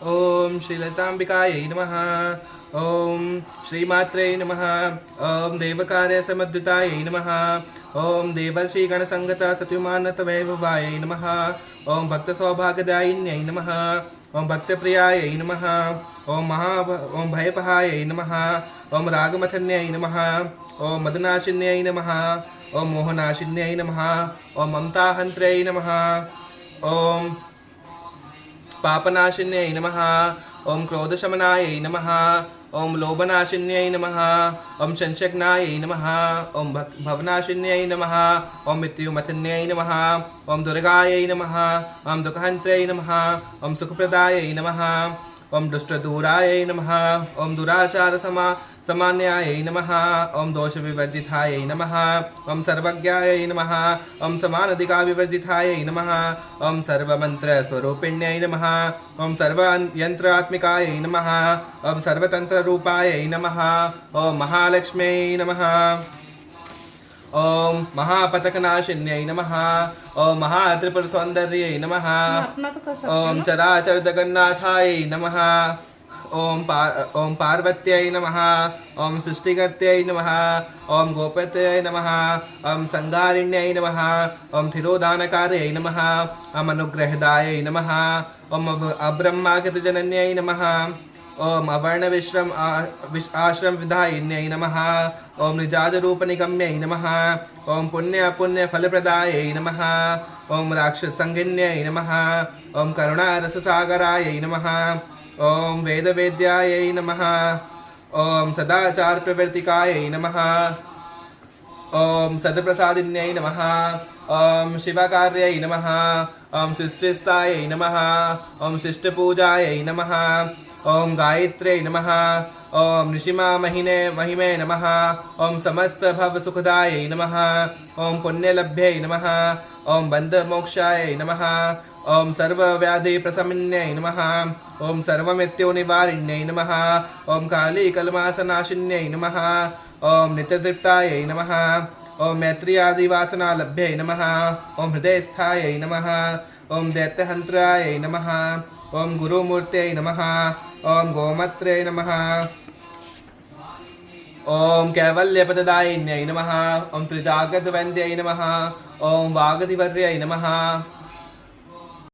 ओम श्रीलतांबिकायै नमः। ओम श्रीमात्रे नमः। ओम देवकार्य समुद्दितायै नमः। ओम देवर्षि गणसंगता सत्युमानत वैभवायै नमः। ओम भक्त सौभाग्यदायिन्यै नमः। ओम भक्तप्रियायै नमः। ओम भयपहायै नमः। ओम रागमथन्यै नमः। ओम मदनाशिन्यै नमः। ओम मोहनाशिन्यै नमः। ओम ममताहन्त्र्यै नमः। ओम पापनाशिन्यै नमः। ओम क्रोधशमनायै नमः। ओम लोभनाशिन्यै नमः। ओम संशग्नायै नमः। ओम भवनाशिन्यै नमः। ओम मृत्युमथन्यै नमः। ओम दुर्गायै नमः। ओम दुःखहन्त्र्यै नमः। ओम सुखप्रदायै नमः। ओम दुष्टदूरायै नमः। ओम सामान्यायै नमः। ओम दोषविवर्जितायै नमः। ओम सर्वज्ञायै नमः। ओम समानधिकाविवर्जितायै नमः। ओम सर्वमन्त्रस्वरूपिण्यै नमः। ओम सर्वयन्त्रात्मिकायै नमः। ओम सर्वतन्त्ररूपायै नमः। ओम महालक्ष्म्यै नमः। ओम महापतकनाशिन्यै नमः। ओम महात्रिपुरसौन्दर्यै नमः। ओम चराचर जगन्नाथाय नमः। ओम पार्वत्यै नमः। ओम सृष्टिकर्त्यै नमः। ओम गोपत्यै नमः। ओम संगारिण्यै नमः। ओम थिरोदानकार्यै नमः। ओम अनुग्रहदायै नमः। ओम अब्रह्मागतजनन्यै नमः। ओम अवर्ण आश्रम विधायिन्यै नमः। ओम निजातरूपनिगम्यै नमः। ओम पुण्य पुण्य फलप्रदायै नमः। ओम राक्षसंगिन्यै नमः। ओम करुणारससागरायै नमः। ओम वेदवेद्यायै नमः। ओम सदाचार प्रवर्तिकायै नमः। ओम सदप्रसादिन्यै नमः। ओम शिवकार्यै नमः। ओम सृष्टिस्थायै नमः। ओम शिष्टपूजायै नमः। ओम गायत्र्यै नमः। ओम ऋषिमा महिमे नमः। ओम समस्त भव सुखदायै नमः। ओम पुण्यलभ्यै नमः। ओम बन्धमोक्षायै नमः। ओम सर्वव्याधि प्रशमन्यै नमः। ओम सर्वमृत्युनिवारिण्यै नमः। ओम काली कल्मासनाशिन्यै नमः। ओम नित्यतृप्तायै नमः। ओम मैत्र्यादिवासनालभ्यै नमः। ओम हृदयस्थायै नमः। ओम दैत्यहन्त्रायै नमः। ओम गुरुमूर्त्यै नमः। ओम गोमत्रे नमः। ओम कैवल्यपददायिन्यै नमः। ओम त्रिजागतवन्द्यै नमः। ओम वागधिवर्यै नमः।